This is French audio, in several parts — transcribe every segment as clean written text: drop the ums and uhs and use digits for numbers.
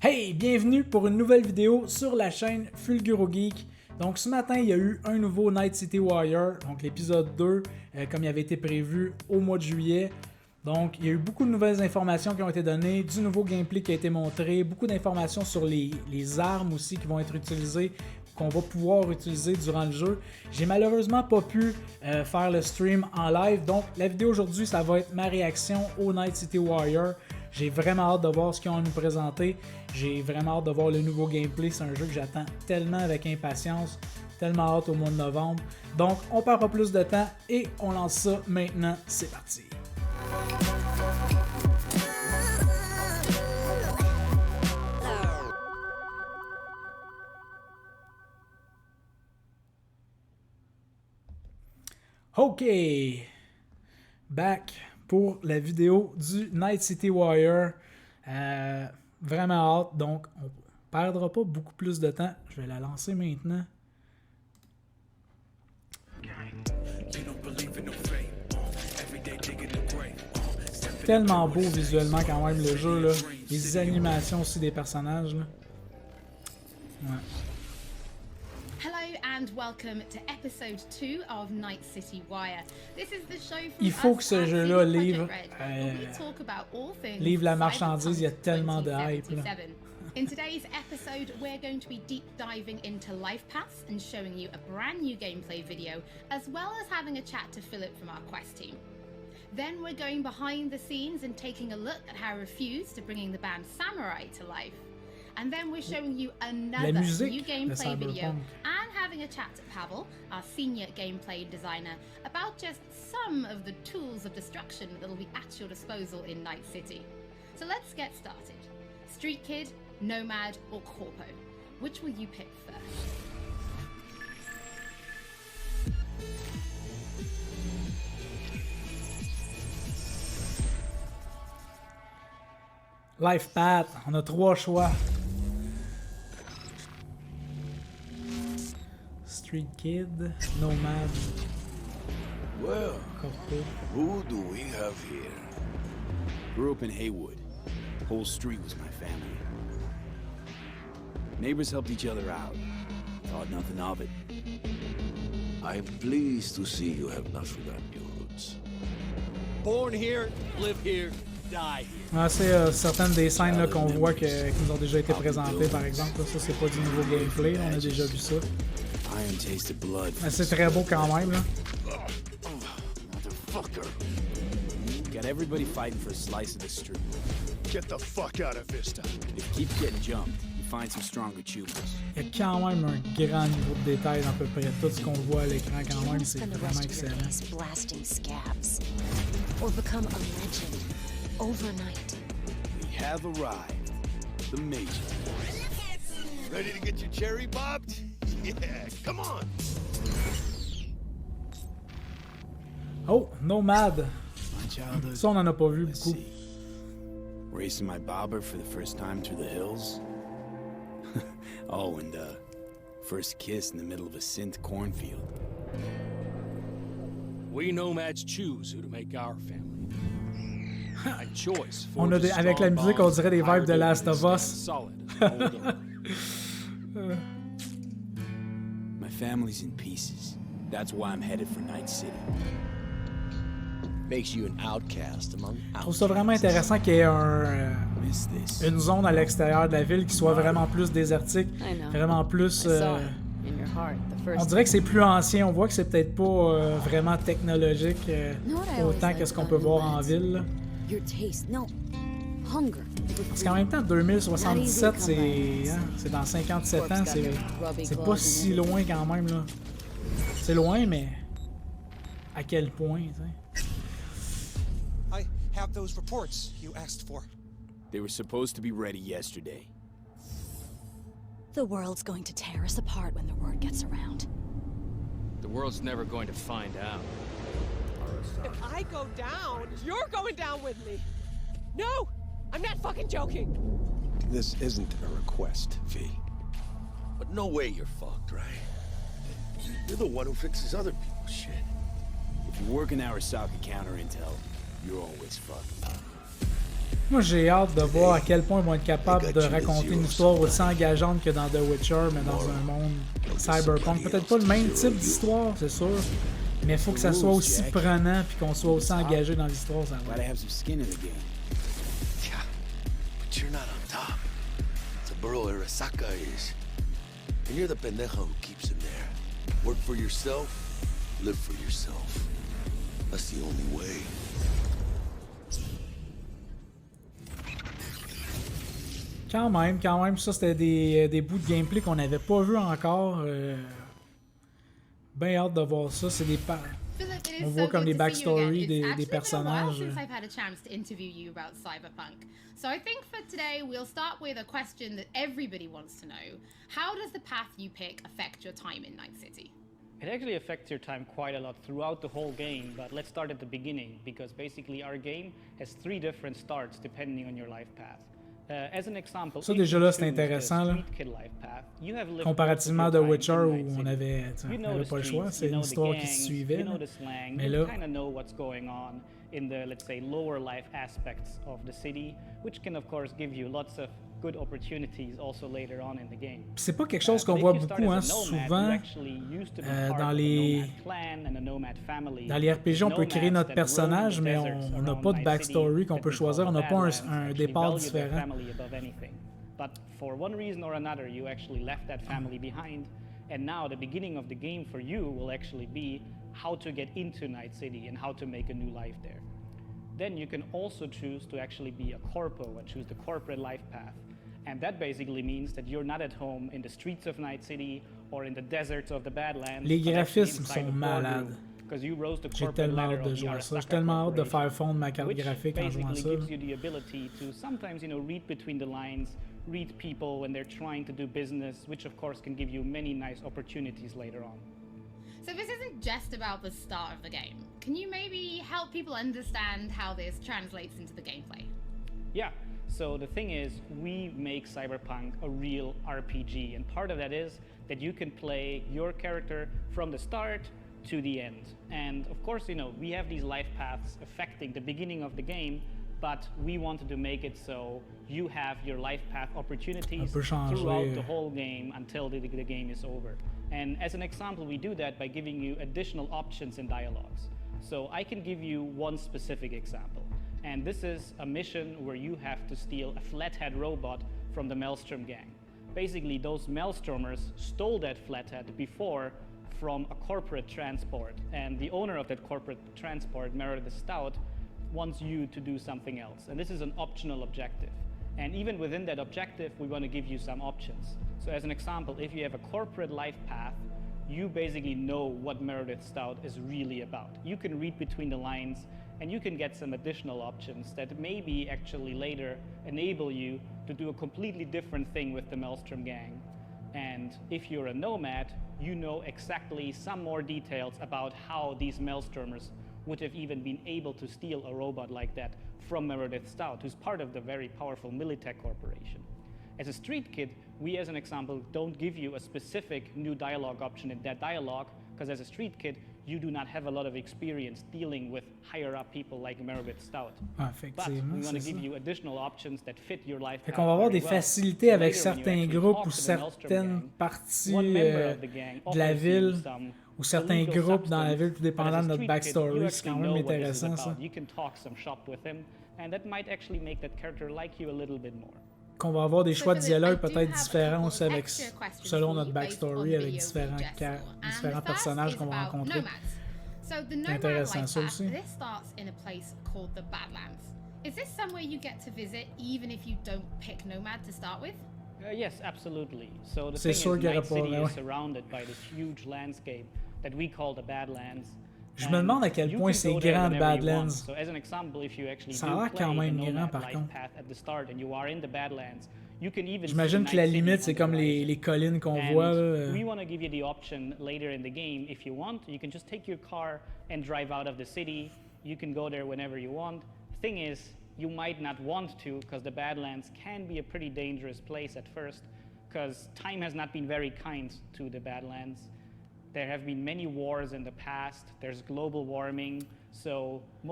Hey, bienvenue pour une nouvelle vidéo sur la chaîne Fulguro Geek. Donc ce matin, il y a eu un nouveau Night City Wire, donc l'épisode 2, comme il avait été prévu au mois de juillet. Donc il y a eu beaucoup de nouvelles informations qui ont été données, du nouveau gameplay qui a été montré, beaucoup d'informations sur les armes aussi qui vont être utilisées, qu'on va pouvoir utiliser durant le jeu. J'ai malheureusement pas pu faire le stream en live, donc la vidéo aujourd'hui, ça va être ma réaction au Night City Wire. J'ai vraiment hâte de voir ce qu'ils ont à nous présenter. J'ai vraiment hâte de voir le nouveau gameplay. C'est un jeu que j'attends tellement avec impatience. Tellement hâte au mois de novembre. Donc, on perd pas plus de temps et on lance ça maintenant. C'est parti! OK! Back pour la vidéo du Night City Wire. Vraiment hâte, donc on ne perdra pas beaucoup plus de temps. Je vais la lancer maintenant. Tellement beau visuellement quand même le jeu, là. Les animations aussi des personnages. Là. Ouais. Hello and welcome to episode 2 of Night City Wire. This is the show from Il faut que ce jeu-là livre livre la marchandise, il y a tellement de hype. Là. In today's episode, we're going to be deep diving into life paths and showing you a brand new gameplay video, as well as having a chat to Philip from our quest team. Then we're going behind the scenes and taking a look at how refused to bringing the band Samurai to life. And then we're showing you another new gameplay video and having a chat to Pavel, our senior gameplay designer, about just some of the tools of destruction that will be at your disposal in Night City. So let's get started. Street Kid, Nomad, or Corpo? Which will you pick first? Life Path, on a 3 choix. Street Kid, Nomad. Well, Corpo. who do we have here? Grew up in Haywood. Whole street was my family. Neighbors helped each other out. Thought nothing of it. I'm pleased to see you have not forgotten your roots. Born here, live here, die here. Ah, c'est certaines des scènes là, qu'on voit qui nous ont déjà été présentées, par exemple. Là, ça, c'est pas du nouveau gameplay, on a déjà vu ça. C'est très beau quand même. Là. Motherfucker. Got everybody fighting for a slice of the street. Get the fuck out of Vista. If you keep getting jumped, you find some stronger tubers. Il y a quand même un grand niveau de détail dans à peu près tout ce qu'on voit à l'écran quand même, c'est vraiment excellent. Blasting scabs, or become a legend overnight. We have arrived. The Major. Ready to get your cherry popped? Yeah, come on. Oh, Nomad. My childhood. Ça, on en a pas vu beaucoup. Racing my bobber for the first time through the hills. Oh, and first kiss in the middle of a synth cornfield. We nomads choose who to make our family. My choice. On a avec la musique, on dirait des vibes de Last of Us. My family's in pieces. That's why I'm headed for Night City. Makes you an outcast among Je trouve ça vraiment intéressant qu'il y ait une zone à l'extérieur de la ville qui soit vraiment plus désertique, vraiment plus... on dirait que c'est plus ancien, on voit que c'est peut-être pas vraiment technologique autant que ce qu'on peut voir en ville. Là. Parce qu'en même temps, 2077, c'est dans 57 ans, c'est pas si loin quand même. Là. C'est loin, mais à quel point, tu sais. I have those reports you asked for. They were supposed to be ready yesterday. The world's going to tear us apart when the word gets around. The world's never going to find out. If I go down, you're going down with me. No! I'm not fucking joking. This isn't a request, V. But no way you're fucked, right? You're the one who fixes other people's shit. If you work in Arasaka counter intel, you're always fucked. Moi, j'ai hâte de voir à quel point ils vont être capables de raconter une histoire aussi engageante que dans The Witcher, mais dans un monde cyberpunk. Peut-être pas le même type d'histoire, c'est sûr, mais il faut que ça soit aussi prenant puis qu'on soit aussi engagé dans l'histoire. Ça va. Yeah, but you're not on top. Saburo Arasaka is. And you're the pendejo who keeps him there. Work for yourself, live for yourself. That's the only way. Quand même, ça c'était des bouts de gameplay qu'on n'avait pas vu encore. Ben hâte de voir ça, c'est des on voit comme les backstories des personnages. Since I've had a chance to interview you about Cyberpunk. So I think for today we'll start with a question that everybody wants to know. How does the path you pick affect your time in Night City? It actually affects your time quite a lot throughout the whole game, but let's start at the beginning, because basically our game has 3 different starts depending on your life path. As an example, ça déjà là c'est intéressant là. Comparativement à The Witcher où on avait pas le choix, c'est une histoire qui se suivait. Mais là, in the, let's say, lower life aspects of the city, which can of course give you lots of good opportunities also later on in the game. C'est pas quelque chose qu'on voit beaucoup, hein, souvent dans les RPG, on peut créer notre personnage, mais on n'a pas de backstory qu'on peut choisir, on n'a pas un départ différent. But for one reason or another, you actually left that family behind, and now the beginning of the game for you will actually be how to get into Night City and how to make a new life there. Then you can also choose to actually be a corpo and choose the corporate life path. And that basically means that you're not at home in the streets of Night City or in the deserts of the Badlands. Les graphismes sont malades. J'ai tellement hâte de jouer à ça. J'ai tellement hâte de faire fondre ma carte graphique en jouant à ça. Gives you the ability to sometimes, read between the lines, read people when they're trying to do business, which of course can give you many nice opportunities later on. So this isn't just about the start of the game. Can you maybe help people understand how this translates into the gameplay? Yeah, so the thing is, we make Cyberpunk a real RPG, and part of that is that you can play your character from the start to the end. And of course, we have these life paths affecting the beginning of the game, but we wanted to make it so you have your life path opportunities throughout the whole game until the game is over. And as an example, we do that by giving you additional options in dialogues. So I can give you one specific example. And this is a mission where you have to steal a flathead robot from the Maelstrom gang. Basically, those Maelstormers stole that flathead before from a corporate transport. And the owner of that corporate transport, Meredith Stout, wants you to do something else. And this is an optional objective. And even within that objective, we want to give you some options. So as an example, if you have a corporate life path, you basically know what Meredith Stout is really about. You can read between the lines and you can get some additional options that maybe actually later enable you to do a completely different thing with the Maelstrom gang. And if you're a nomad, you know exactly some more details about how these Maelstormers would have even been able to steal a robot like that from Meredith Stout, who's part of the very powerful Militech Corporation. As a street kid, we, as an example, don't give you a specific new dialogue option in that dialogue, because as a street kid, you do not have a lot of experience dealing with higher-up people like Meredith Stout. But we want to give you additional options that fit your life path. Fait qu'on va avoir des facilités avec certains groupes ou certaines parties de la ville ou certains groupes dans la ville, tout dépendant de notre backstory. C'est quand même intéressant, ça. You can talk some shop with him, and that might actually make that character like you a little bit more. Qu'on va avoir des choix de dialogue peut-être différents aussi avec, selon notre backstory, avec différents personnages qu'on va rencontrer. C'est intéressant ça aussi. This starts in a place called the Badlands. Is this somewhere you get to visit even if you don't pick Nomad to start with? Yes, absolutely. So the thing is, Night City is surrounded by this huge landscape that we call the Badlands. Je me demande à quel point c'est grand le Badlands. Ça a l'air quand même grand par contre. J'imagine que la limite c'est comme les collines qu'on voit. We want to give you the option later in the game if you want. You can just take your car and drive out of the city. You can go there whenever you want. The thing is, you might not want to because the Badlands can be a pretty dangerous place at first because time has not been very kind to the Badlands. There have been many wars in the past. There's global warming.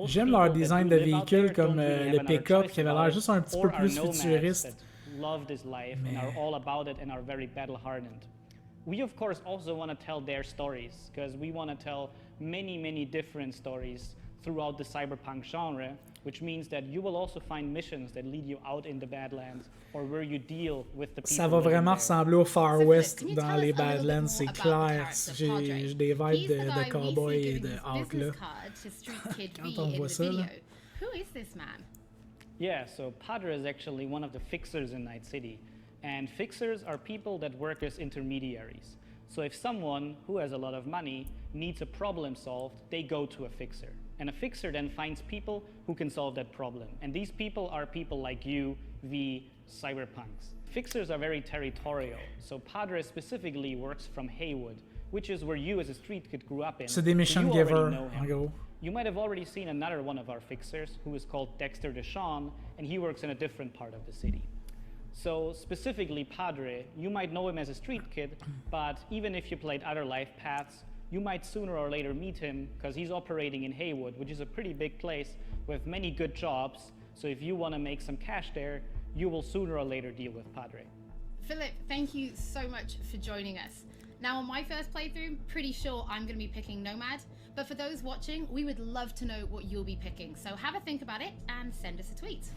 J'aime leur design de véhicule comme le pick-up qui avait l'air juste un petit peu plus futuriste. Love this life and are all about it and are very battle hardened. We of course also want to tell their stories because we want to tell many different stories throughout the cyberpunk genre, which means that you will also find missions that lead you out in the Badlands or where you deal with the people. Ça va vraiment ressembler au Far West dans les Badlands, c'est clair. J'ai des vibes de cowboy et de hawk là. Quand on voit ça là. Who is this man? Yeah, so Padre is actually one of the fixers in Night City. And fixers are people that work as intermediaries. So if someone who has a lot of money needs a problem solved, they go to a fixer. And a fixer then finds people who can solve that problem. And these people are people like you, the cyberpunks. Fixers are very territorial. So Padre specifically works from Haywood, which is where you as a street kid grew up in. C'est des mission givers, en gros. You might have already seen another one of our fixers who is called Dexter Deshawn, and he works in a different part of the city. So specifically Padre, you might know him as a street kid, but even if you played other life paths, you might sooner or later meet him because he's operating in Haywood, which is a pretty big place with many good jobs. So if you want to make some cash there, you will sooner or later deal with Padre. Philip, thank you so much for joining us. Now on my first playthrough, pretty sure I'm going to be picking Nomad, but for those watching, we would love to know what you'll be picking. So have a think about it and send us a tweet.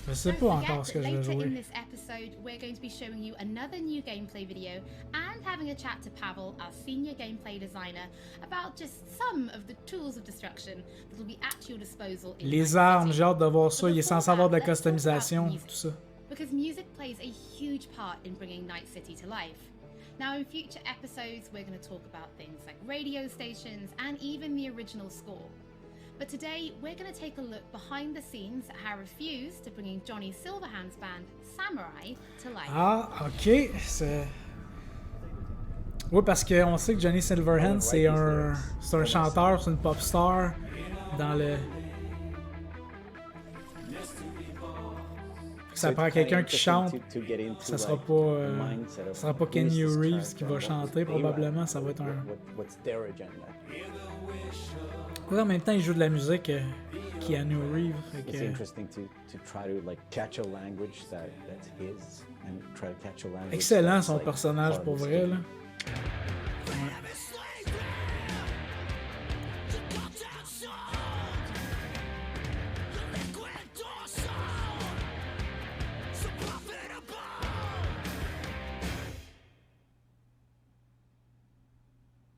Je sais pas encore ce que je vais jouer. Later in this episode, we're going to be showing you another new gameplay video and having a chat to Pavel, our senior gameplay designer, about just some of the tools of destruction that will be at your disposal in Les armes, j'ai hâte de voir ça. Il est censé avoir de la customisation, tout ça. Because music plays a huge part in bringing Night City to life. Now in future episodes, we're going to talk about things like radio stations and even the original score. But today, we're going to take a look behind the scenes at how Refuse to bringing Johnny Silverhand's band, Samurai, to life. Ah, ok. Oui, parce qu'on sait que Johnny Silverhand, c'est un chanteur, c'est une pop star dans le... Ça prend quelqu'un qui chante. Ça sera pas Kenny Reeves qui va chanter, probablement. Ça va être un... Ouais, en même temps, il joue de la musique Keanu Reeves. Excellent son personnage pour vrai, là. Ouais.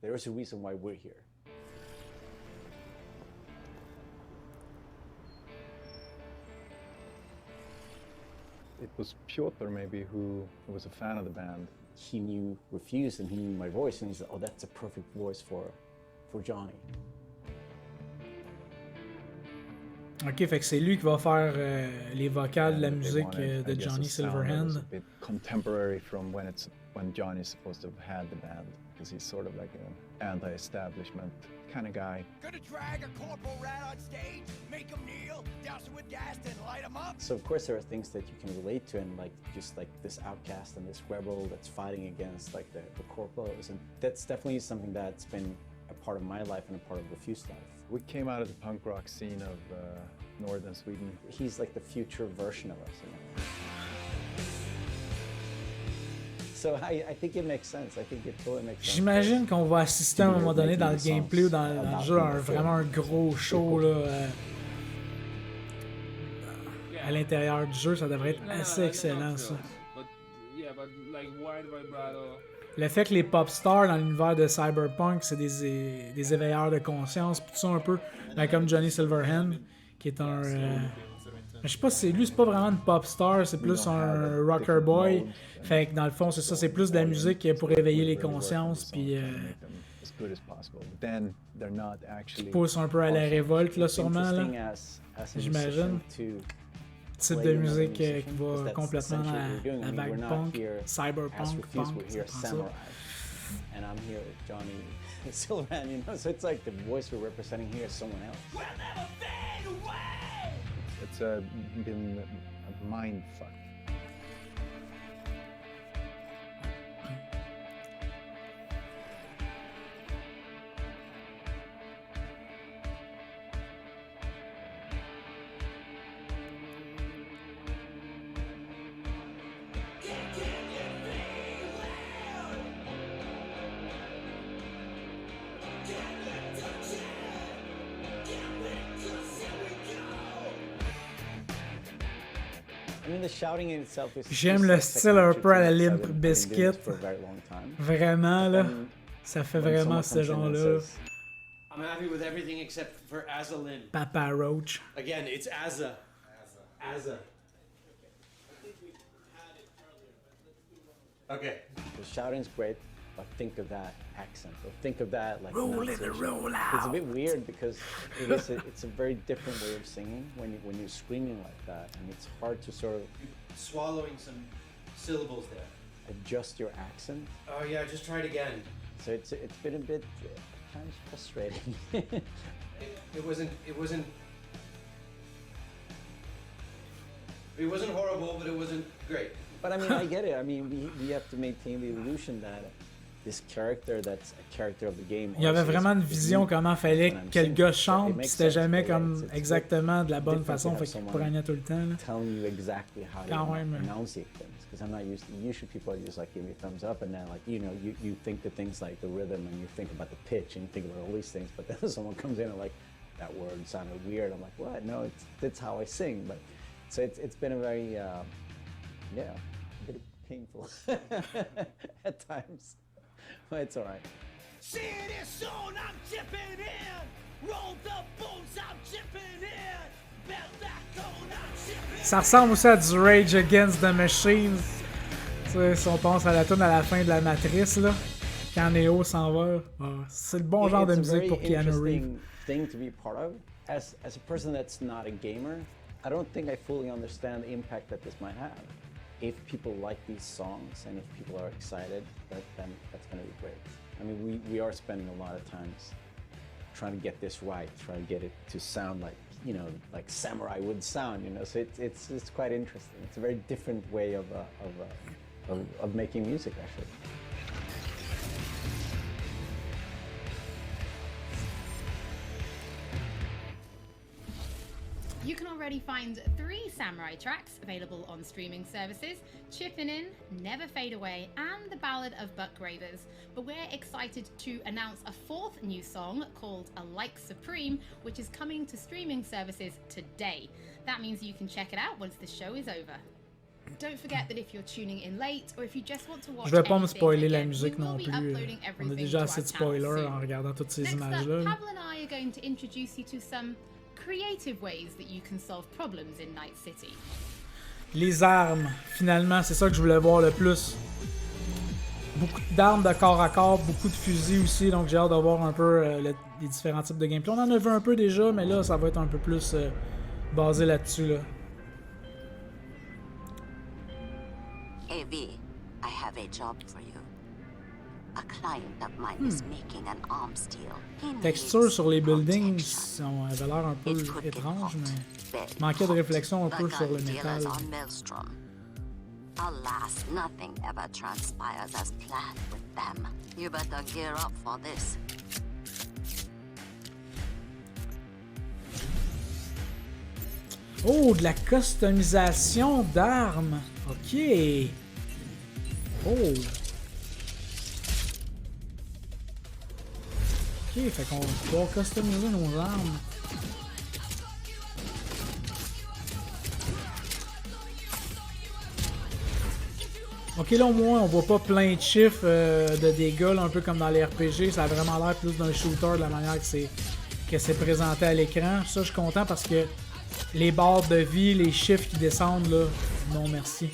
There is a reason why we're here. It was Piotr maybe who was a fan of the band. He knew Refuse and he knew my voice and he said, oh, that's a perfect voice for Johnny. Ok, fait que c'est lui qui va faire les vocales de la musique de Johnny Silverhand. A bit contemporary from when Johnny is supposed to have had the band, because he's sort of like an anti-establishment kind of guy. Gonna drag a corporal rat on stage, make him kneel, douse him with gas, then light him up. So of course there are things that you can relate to, and like just like this outcast and this rebel that's fighting against like the corporals, and that's definitely something that's been a part of my life and a part of Refuse's life. We came out of the punk rock scene of northern Sweden. He's like the future version of us. You know? So I think it makes sense. I think it totally makes sense. J'imagine qu'on va assister à un moment donné dans le gameplay ou dans le jeu à vraiment un gros show là, à l'intérieur du jeu. Ça devrait être assez excellent ça. Le fait que les pop stars dans l'univers de Cyberpunk, c'est des éveilleurs de conscience, tout ça un peu, comme Johnny Silverhand, qui est un... je sais pas si c'est pas vraiment une pop star, c'est plus un rocker boy. Fait que dans le fond, c'est ça, c'est plus de la musique pour éveiller les consciences, puis qui pousse un peu à la révolte, là, sûrement, là. J'imagine. Type de musique qui va complètement à la vague punk, cyberpunk, punk, ça. And I'm here with Johnny Silverhand, you know, so it's like the voice we're representing here is someone else. We'll never fade away! It's been a mind fuck. J'aime le style un peu à la Limp Bizkit. Vraiment, là. Ça fait vraiment ce genre-là. I'm happy with everything except for Asa Lynn. Papa Roach. Again, it's Asa. Asa. Okay. The shouting's great, but think of that accent, or think of that like roll in and roll out. It's a bit weird because it's a very different way of singing when you're screaming like that, and it's hard to sort of swallowing some syllables there. Adjust your accent. Oh yeah, just try it again. So it's been a bit kind of frustrating. It wasn't horrible, but it wasn't great. But I mean, I get it. I mean, we have to maintain the illusion that this character that's a character of the game. Il y avait vraiment une vision comment fallait que le gars chante, puis c'était jamais comme exactement de la bonne façon, fait qu'il prenait tout le temps. Là. Telling you exactly how to enunciate things, because I'm not used to. Usually people just like give me a thumbs up, and then like you think the things like the rhythm, and you think about the pitch, and you think about all these things. But then someone comes in and like that word sounded weird. I'm like, what? No, that's how I sing. But so it's been a very a bit painful at times. But it's alright. See this soon, I'm chipping in. Roll the bones, I'm chipping in. Belt that cone, I'm chipping in. Ça ressemble aussi à du Rage Against the Machine. Tu sais, si on pense à la tune à la fin de la Matrice, là, quand Neo s'en va, c'est le bon genre de musique pour Keanu Reeves. Thing to be part of. As a person that's not a gamer, I don't think I fully understand the impact that this might have. If people like these songs and if people are excited, then that's going to be great. I mean, we are spending a lot of times trying to get this right, trying to get it to sound like, like samurai would sound, So it's quite interesting. It's a very different way of making music, actually. You can already find 3 Samurai tracks available on streaming services: Chippin' In, Never Fade Away, and The Ballad of Buck Ravers. But we're excited to announce a 4th new song called A Like Supreme, which is coming to streaming services today. That means you can check it out once the show is over. Don't forget that if you're tuning in late or if you just want to watch Je vais pas me spoiler again, la musique non plus. On a déjà assez de spoilers en regardant toutes ces images-là. Next up, Pavel and I are going to introduce you to some creative ways that you can solve problems in Night City. Les armes, finalement, c'est ça que je voulais voir le plus. Beaucoup d'armes de corps à corps, beaucoup de fusils aussi, donc j'ai hâte de voir un peu les différents types de gameplay. On en a vu un peu déjà, mais là, ça va être un peu plus basé là-dessus. Là. Hey V, I have a job for you. A client of mine is making an arms deal. Texture sur les buildings avait l'air un peu étrange, mais manquait de réflexion un peu sur le métal. Alas, nothing ever transpires as planned with them. You better gear up for this. Oh, de la customisation d'armes. Ok. Oh. Ok, fait qu'on va pouvoir customiser nos armes. Ok, là au moins on voit pas plein de chiffres de dégâts, là, un peu comme dans les RPG. Ça a vraiment l'air plus d'un shooter de la manière que c'est présenté à l'écran. Ça, je suis content parce que les barres de vie, les chiffres qui descendent, là, non merci.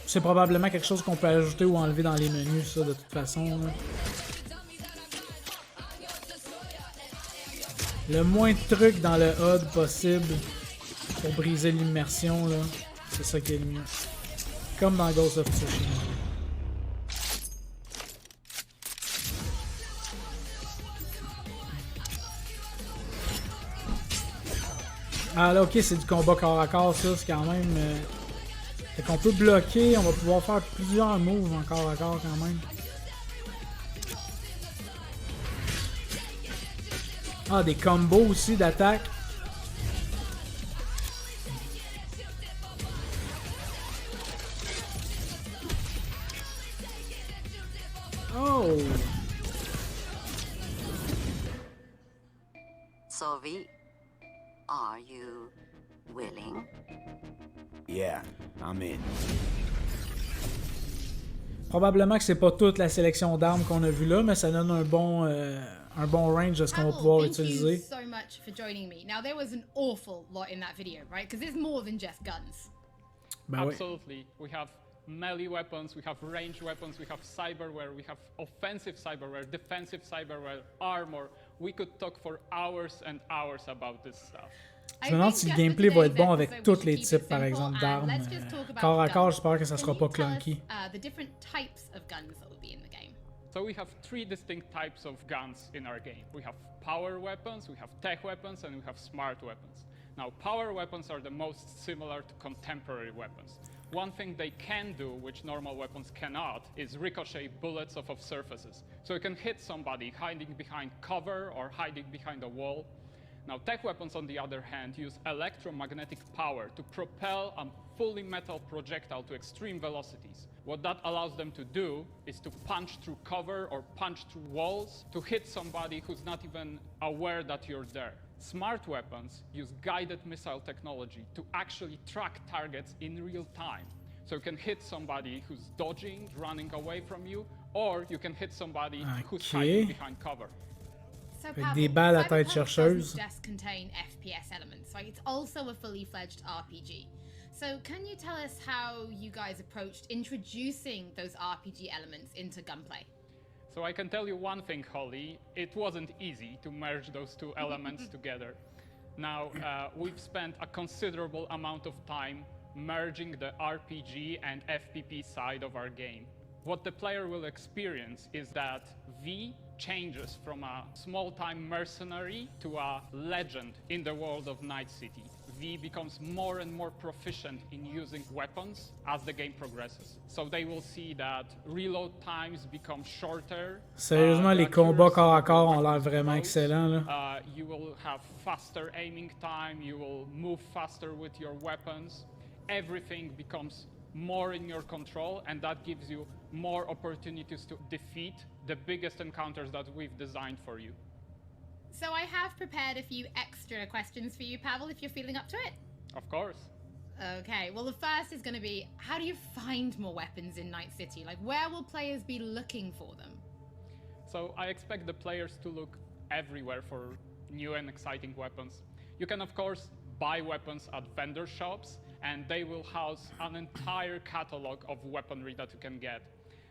C'est probablement quelque chose qu'on peut ajouter ou enlever dans les menus, ça, de toute façon. Là. Le moins de trucs dans le HUD possible pour briser l'immersion, là, c'est ça qui est le mieux. Comme dans Ghost of Tsushima. Ah là, ok, c'est du combat corps à corps, ça, c'est quand même... Fait qu'on peut bloquer, on va pouvoir faire plusieurs moves en corps à corps quand même. Ah, des combos aussi d'attaque. Oh! So V, are you willing? Yeah, I'm in. Probablement que c'est pas toute la sélection d'armes qu'on a vue là, mais ça donne un bon range de ce qu'on va pouvoir utiliser. Thank you so much for joining me. Now there was an awful lot in that video, right? Because there's more than just guns. Ben Absolutely. We have melee weapons, we have ranged weapons, we have cyberware, we have offensive cyberware, defensive cyberware, armor. We could talk for hours and hours about this stuff. Je me demande si le gameplay va être bon avec tous les types, par exemple, d'armes. Corps à corps, j'espère que ça sera pas clunky. The different types of guns that will be in the game. So we have three distinct types of guns in our game. We have power weapons, we have tech weapons, and we have smart weapons. Now, power weapons are the most similar to contemporary weapons. One thing they can do, which normal weapons cannot, is ricochet bullets off of surfaces. So you can hit somebody hiding behind cover or hiding behind a wall. Now, tech weapons, on the other hand, use electromagnetic power to propel a fully metal projectile to extreme velocities. What that allows them to do is to punch through cover or punch through walls to hit somebody who's not even aware that you're there. Smart weapons use guided missile technology to actually track targets in real time. So you can hit somebody who's dodging, running away from you, or you can hit somebody who's hiding behind cover. So Des balles à tête chercheuse. Cyberpunk doesn't just contain FPS elements, right? It's also a fully fledged RPG. So can you tell us how you guys approached introducing those RPG elements into gunplay? So I can tell you one thing, Holly, it wasn't easy to merge those two elements together. Now, we've spent a considerable amount of time merging the RPG and FPP side of our game. What the player will experience is that V changes from a small-time mercenary to a legend in the world of Night City. V becomes more and more proficient in using weapons as the game progresses. So they will see that reload times become shorter. Sérieusement, les combats corps à corps ont l'air vraiment excellents, là. You will have faster aiming time, you will move faster with your weapons. Everything becomes more in your control, and that gives you more opportunities to defeat the biggest encounters that we've designed for you. So I have prepared a few extra questions for you, Pavel, if you're feeling up to it. Of course. Okay, well the first is going to be, how do you find more weapons in Night City? Like, where will players be looking for them? So I expect the players to look everywhere for new and exciting weapons. You can, of course, buy weapons at vendor shops, and they will house an entire catalog of weaponry that you can get.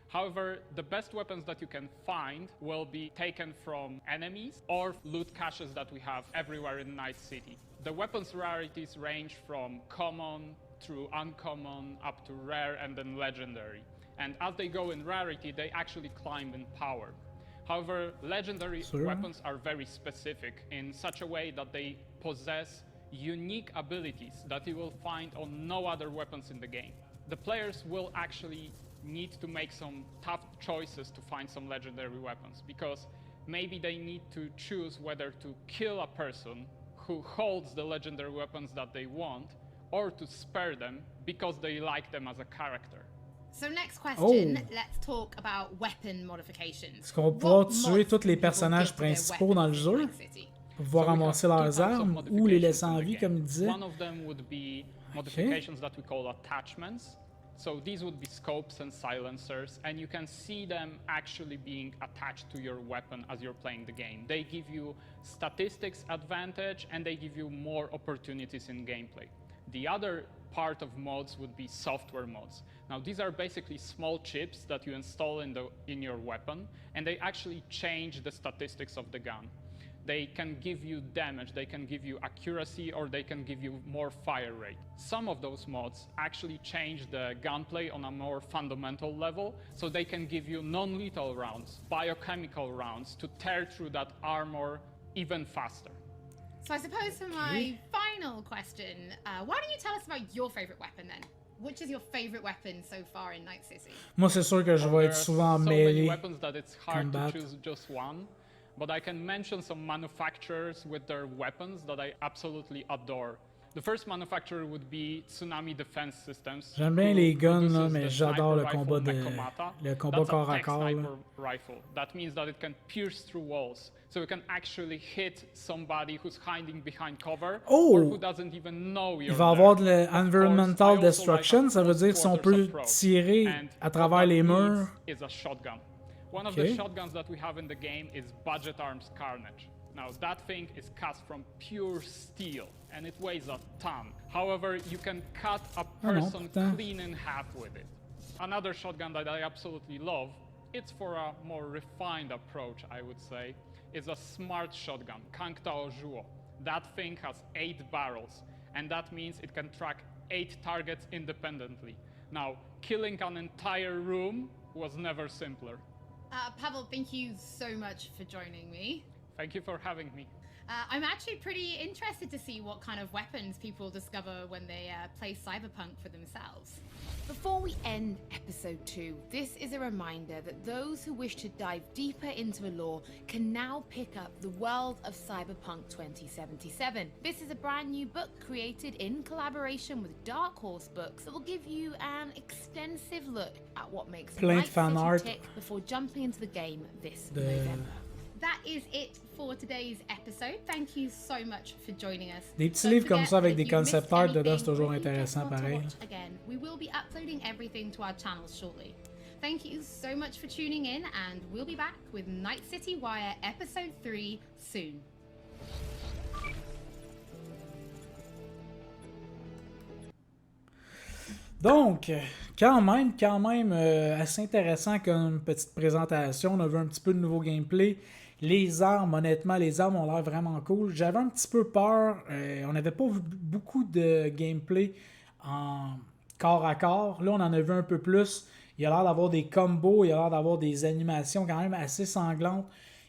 However, the best weapons that you can find will be taken from enemies or loot caches that we have everywhere in Night City. The weapons rarities range from common through uncommon up to rare and then legendary. And as they go in rarity, they actually climb in power. However, legendary weapons are very specific in such a way that they possess unique abilities that you will find on no other weapons in the game. The players will actually need to make some tough choices to find some legendary weapons, because maybe they need to choose whether to kill a person who holds the legendary weapons that they want, or to spare them because they like them as a character. So next question, let's talk about weapon modifications. Est-ce qu'on va pouvoir tuer tous les personnages principaux dans le jeu? Pour pouvoir ramasser leurs armes ou les laisser en vie, comme il disait. One of them would be modifications that we call attachments. So these would be scopes and silencers, and you can see them actually being attached to your weapon as you're playing the game. They give you statistics advantage, and they give you more opportunities in gameplay. The other part of mods would be software mods. Now, these are basically small chips that you install in your weapon, and they actually change the statistics of the gun. They can give you damage, they can give you accuracy, or they can give you more fire rate. Some of those mods actually change the gunplay on a more fundamental level, so they can give you non-lethal rounds, biochemical rounds, to tear through that armor even faster. So I suppose for my final question, why don't you tell us about your favorite weapon then? Which is your favorite weapon so far in Night City? Moi, c'est sûr que je vais être souvent mêlé. Weapons that it's hard to choose just one. But I can mention some manufacturers with their weapons that I absolutely adore. the first manufacturer would be Tsunami Defense Systems. J'aime bien les guns, là, mais j'adore le combat corps à corps. Sniper rifle. That means that it can pierce through walls. So it can actually hit somebody who's hiding behind cover or who doesn't even know you're il va y avoir de l'environmental destruction, ça veut dire si on peut tirer à travers les murs. Is a shotgun. One of the shotguns that we have in the game is Budget Arms Carnage. Now that thing is cast from pure steel and it weighs a ton. However, you can cut a person clean in half with it. Another shotgun that I absolutely love, it's for a more refined approach, I would say, is a smart shotgun, Kangtao Zhuo. That thing has 8 barrels, and that means it can track 8 targets independently. Now, killing an entire room was never simpler. Pavel, thank you so much for joining me. Thank you for having me. I'm actually pretty interested to see what kind of weapons people discover when they play Cyberpunk for themselves. Before we end episode 2, this is a reminder that those who wish to dive deeper into the lore can now pick up The World of Cyberpunk 2077. This is a brand new book created in collaboration with Dark Horse Books that will give you an extensive look at what makes Night City tick before jumping into the game this November. That is it for today's episode. Thank you so much for joining us. Des petits livres comme ça avec des concept art dedans, c'est toujours intéressant pareil. Again, we will be uploading everything to our channels shortly. Thank you so much for tuning in, and we'll be back with Night City Wire episode 3 soon. Donc, quand même assez intéressant comme petite présentation. On a vu un petit peu de nouveau gameplay. Les armes, honnêtement, les armes ont l'air vraiment cool. J'avais un petit peu peur. On n'avait pas vu beaucoup de gameplay en corps à corps. Là, on en a vu un peu plus. Il a l'air d'avoir des combos. Il a l'air d'avoir des animations quand même assez sanglantes.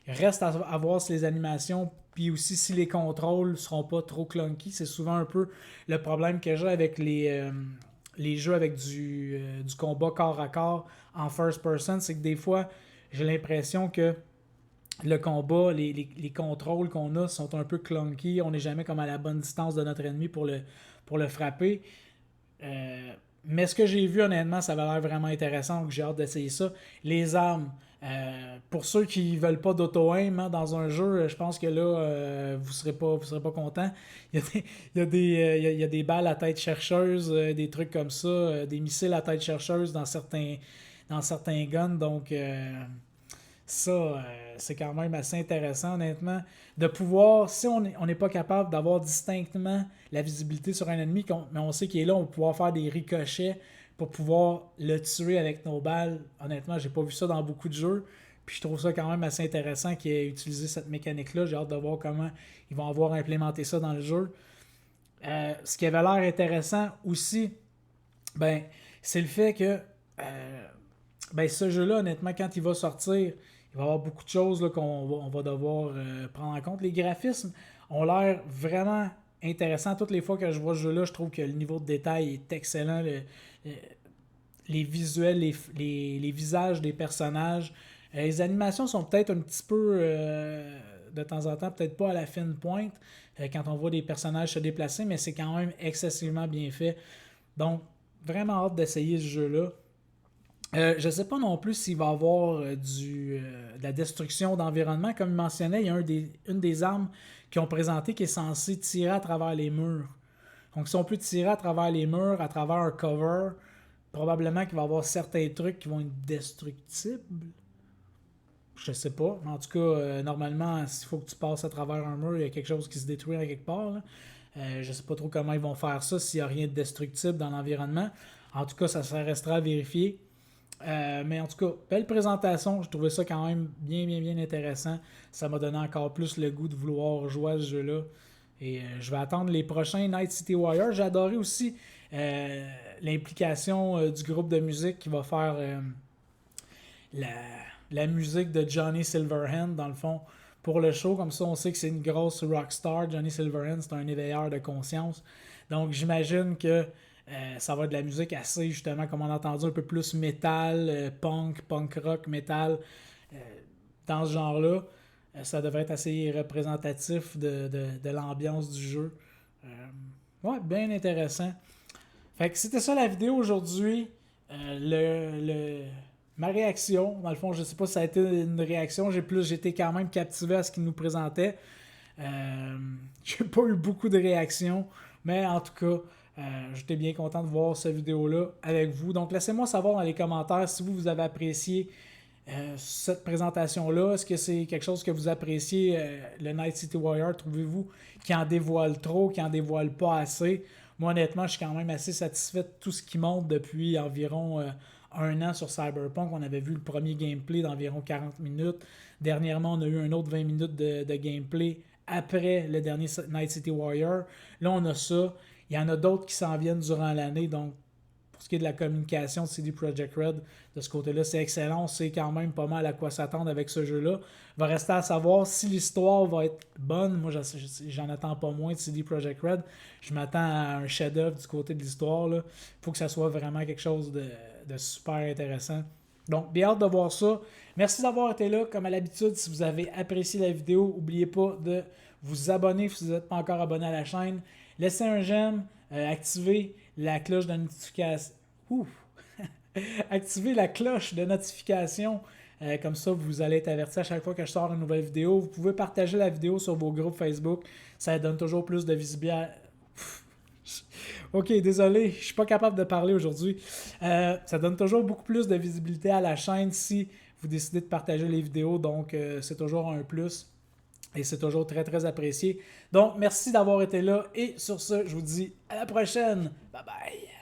Il reste à voir si les animations, puis aussi si les contrôles ne seront pas trop clunky. C'est souvent un peu le problème que j'ai avec les jeux avec du combat corps à corps en first person. C'est que des fois, j'ai l'impression que le combat, les contrôles qu'on a sont un peu clunky. On n'est jamais comme à la bonne distance de notre ennemi pour le frapper. Mais ce que j'ai vu, honnêtement, ça avait l'air vraiment intéressant. Donc j'ai hâte d'essayer ça. Les armes, pour ceux qui ne veulent pas d'auto-aim dans un jeu, je pense que là, vous serez pas contents. Il y a des balles à tête chercheuse, des trucs comme ça, des missiles à tête chercheuse dans certains guns. Donc ça, c'est quand même assez intéressant, honnêtement, de pouvoir, si on n'est pas capable d'avoir distinctement la visibilité sur un ennemi, mais on sait qu'il est là, on va pouvoir faire des ricochets pour pouvoir le tuer avec nos balles. Honnêtement, j'ai pas vu ça dans beaucoup de jeux, puis je trouve ça quand même assez intéressant qu'ils aient utilisé cette mécanique-là. J'ai hâte de voir comment ils vont avoir implémenté ça dans le jeu. Ce qui avait l'air intéressant aussi, c'est le fait que ce jeu-là, honnêtement, quand il va sortir, il va y avoir beaucoup de choses là, qu'on va devoir prendre en compte. Les graphismes ont l'air vraiment intéressants. Toutes les fois que je vois ce jeu-là, je trouve que le niveau de détail est excellent. Les visuels, les visages des personnages. Les animations sont peut-être un petit peu, de temps en temps, peut-être pas à la fine pointe quand on voit des personnages se déplacer, mais c'est quand même excessivement bien fait. Donc, vraiment hâte d'essayer ce jeu-là. Je ne sais pas non plus s'il va y avoir de la destruction d'environnement. Comme il mentionnait, il y a une des armes qu'ils ont présentées qui est censée tirer à travers les murs. Donc si on peut tirer à travers les murs, à travers un cover, probablement qu'il va y avoir certains trucs qui vont être destructibles. Je sais pas. En tout cas, normalement, s'il faut que tu passes à travers un mur, il y a quelque chose qui se détruit à quelque part. Là. Je ne sais pas trop comment ils vont faire ça s'il n'y a rien de destructible dans l'environnement. En tout cas, ça restera à vérifier. Mais en tout cas, belle présentation. Je trouvais ça quand même bien intéressant. Ça m'a donné encore plus le goût de vouloir jouer à ce jeu-là. Et je vais attendre les prochains Night City Wire. J'ai adoré aussi l'implication du groupe de musique qui va faire la musique de Johnny Silverhand, dans le fond, pour le show. Comme ça, on sait que c'est une grosse rockstar. Johnny Silverhand, c'est un éveilleur de conscience. Donc, j'imagine que ça va être de la musique assez, justement, comme on a entendu, un peu plus métal, punk rock, métal, dans ce genre-là. Ça devrait être assez représentatif de l'ambiance du jeu. Ouais, bien intéressant. Fait que c'était ça la vidéo aujourd'hui. Ma réaction, dans le fond, je sais pas si ça a été une réaction, j'étais quand même captivé à ce qu'il nous présentait. J'ai pas eu beaucoup de réactions, mais en tout cas, j'étais bien content de voir cette vidéo-là avec vous. Donc, laissez-moi savoir dans les commentaires si vous avez apprécié cette présentation-là. Est-ce que c'est quelque chose que vous appréciez, le Night City Wire? Trouvez-vous qu'il en dévoile trop, qu'il en dévoile pas assez? Moi, honnêtement, je suis quand même assez satisfait de tout ce qui monte depuis environ 1 an sur Cyberpunk. On avait vu le premier gameplay d'environ 40 minutes. Dernièrement, on a eu un autre 20 minutes de gameplay après le dernier Night City Wire. Là, on a ça. Il y en a d'autres qui s'en viennent durant l'année. Donc, pour ce qui est de la communication de CD Projekt RED, de ce côté-là, c'est excellent. On sait quand même pas mal à quoi s'attendre avec ce jeu-là. Il va rester à savoir si l'histoire va être bonne. Moi, j'en attends pas moins de CD Projekt RED. Je m'attends à un chef-d'œuvre du côté de l'histoire. Il faut que ça soit vraiment quelque chose de super intéressant. Donc, bien hâte de voir ça. Merci d'avoir été là. Comme à l'habitude, si vous avez apprécié la vidéo, n'oubliez pas de vous abonner si vous n'êtes pas encore abonné à la chaîne. Laissez un j'aime, activez la cloche de notification. Activez la cloche de notification. Comme ça, vous allez être averti à chaque fois que je sors une nouvelle vidéo. Vous pouvez partager la vidéo sur vos groupes Facebook. Ça donne toujours plus de visibilité. Ok, désolé, je suis pas capable de parler aujourd'hui. Ça donne toujours beaucoup plus de visibilité à la chaîne si vous décidez de partager les vidéos. Donc, c'est toujours un plus. Et c'est toujours très, très apprécié. Donc, merci d'avoir été là. Et sur ce, je vous dis à la prochaine. Bye bye.